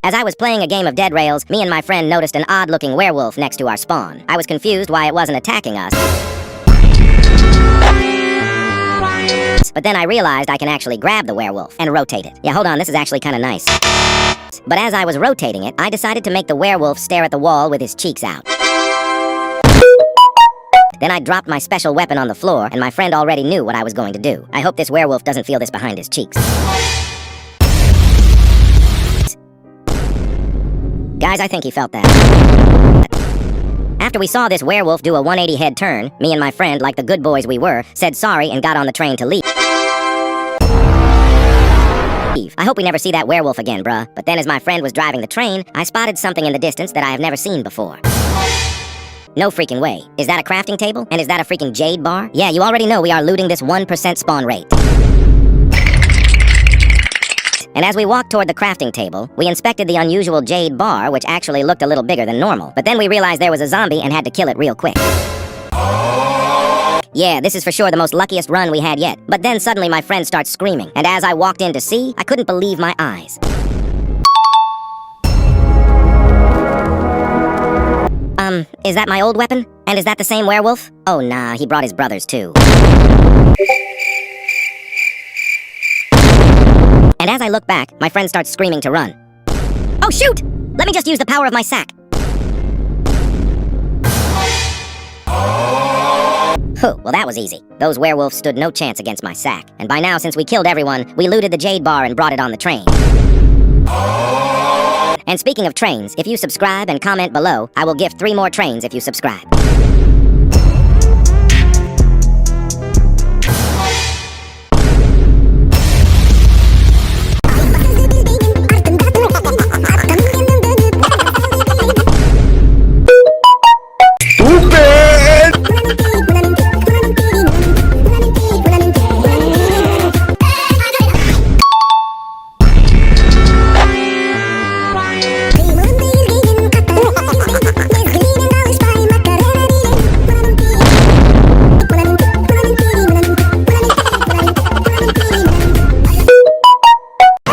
As I was playing a game of Dead Rails, me and my friend noticed an odd-looking werewolf next to our spawn. I was confused why it wasn't attacking us. But then I realized I can actually grab the werewolf and rotate it. Yeah, hold on, this is actually kind of nice. But as I was rotating it, I decided to make the werewolf stare at the wall with his cheeks out. Then I dropped my special weapon on the floor, and my friend already knew what I was going to do. I hope this werewolf doesn't feel this behind his cheeks. Guys, I think he felt that. After we saw this werewolf do a 180 head turn, me and my friend, like the good boys we were, said sorry and got on the train to leave. I hope we never see that werewolf again, bruh. But then as my friend was driving the train, I spotted something in the distance that I have never seen before. No freaking way. Is that a crafting table? And is that a freaking jade bar? Yeah, you already know we are looting this 1% spawn rate. And as we walked toward the crafting table, we inspected the unusual jade bar, which actually looked a little bigger than normal. But then we realized there was a zombie and had to kill it real quick. Yeah, this is for sure the most luckiest run we had yet. But then suddenly my friend starts screaming, and as I walked in to see, I couldn't believe my eyes. Is that my old weapon? And is that the same werewolf? Oh nah, he brought his brothers too. And as I look back, my friend starts screaming to run. Oh shoot! Let me just use the power of my sack. Well, that was easy. Those werewolves stood no chance against my sack. And by now, since we killed everyone, we looted the jade bar and brought it on the train. And speaking of trains, if you subscribe and comment below, I will gift 3 more trains if you subscribe.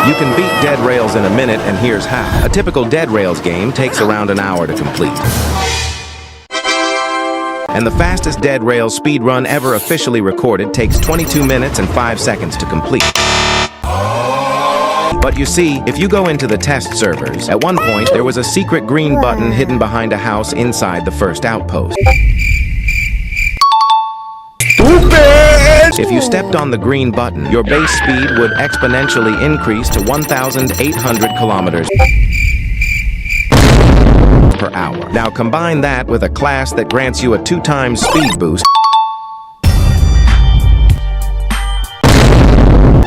You can beat Dead Rails in a minute, and here's how. A typical Dead Rails game takes around an hour to complete. And the fastest Dead Rails speedrun ever officially recorded takes 22 minutes and 5 seconds to complete. But you see, if you go into the test servers, at one point there was a secret green button hidden behind a house inside the first outpost. If you stepped on the green button, your base speed would exponentially increase to 1,800 kilometers per hour. Now combine that with a class that grants you a 2x speed boost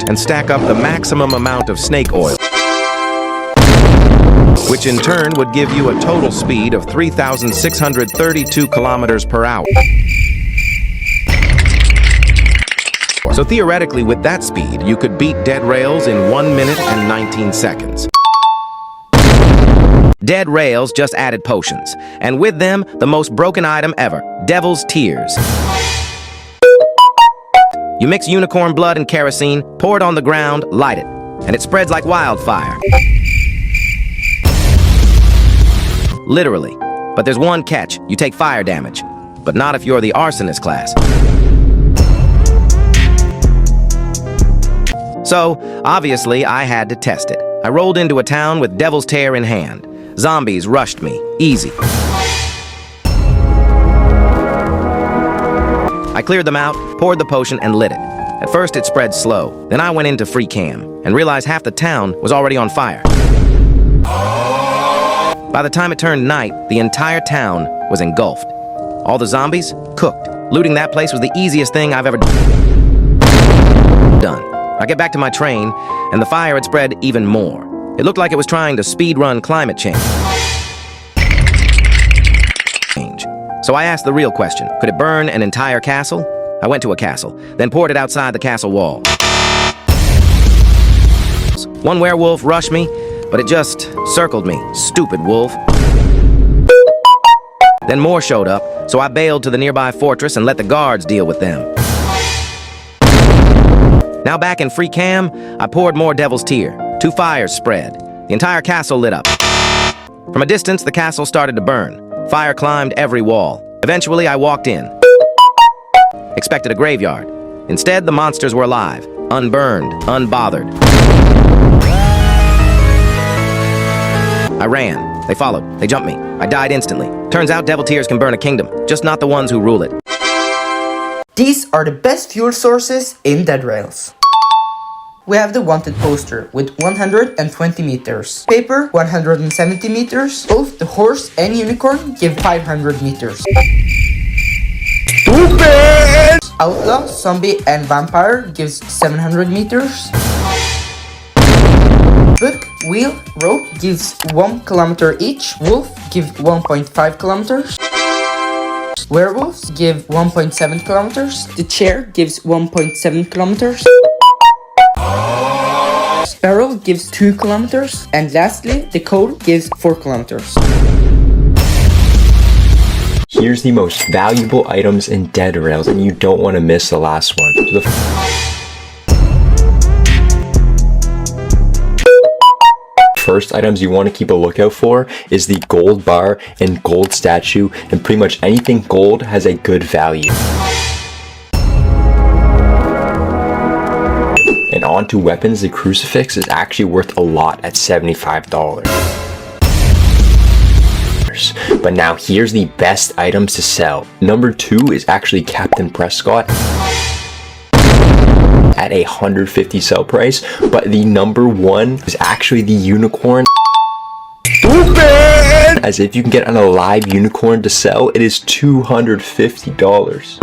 and stack up the maximum amount of snake oil, which in turn would give you a total speed of 3,632 kilometers per hour. So theoretically, with that speed, you could beat Dead Rails in 1 minute and 19 seconds. Dead Rails just added potions, and with them, the most broken item ever, Devil's Tears. You mix unicorn blood and kerosene, pour it on the ground, light it, and it spreads like wildfire. Literally. But there's one catch: you take fire damage, but not if you're the arsonist class. So, obviously, I had to test it. I rolled into a town with Devil's Tear in hand. Zombies rushed me. Easy. I cleared them out, poured the potion, and lit it. At first, it spread slow. Then I went into free cam and realized half the town was already on fire. By the time it turned night, the entire town was engulfed. All the zombies cooked. Looting that place was the easiest thing I've ever done. I get back to my train, and the fire had spread even more. It looked like it was trying to speedrun climate change. So I asked the real question: could it burn an entire castle? I went to a castle, then poured it outside the castle wall. One werewolf rushed me, but it just circled me. Stupid wolf. Then more showed up, so I bailed to the nearby fortress and let the guards deal with them. Now back in free cam, I poured more Devil's Tear. 2 fires spread. The entire castle lit up. From a distance, the castle started to burn. Fire climbed every wall. Eventually, I walked in. Expected a graveyard. Instead, the monsters were alive, unburned, unbothered. I ran. They followed. They jumped me. I died instantly. Turns out devil tears can burn a kingdom, just not the ones who rule it. These are the best fuel sources in Dead Rails. We have the wanted poster with 120 meters. Paper 170 meters. Both the horse and unicorn give 500 meters. Stupid! Outlaw, zombie and vampire gives 700 meters. Book, wheel, rope gives 1 kilometer each. Wolf give 1.5 kilometers. Werewolves give 1.7 kilometers. The chair gives 1.7 kilometers. Barrel gives 2 kilometers. And lastly, the coal gives 4 kilometers. Here's the most valuable items in Dead Rails, and you don't want to miss the last one. So first items you want to keep a lookout for is the gold bar and gold statue, and pretty much anything gold has a good value. And on to weapons, the crucifix is actually worth a lot at $75. But now here's the best items to sell. Number 2 is actually Captain Prescott at a 150 sell price, but the number 1 is actually the unicorn. Stupid! As if you can get an alive unicorn to sell, it is $250.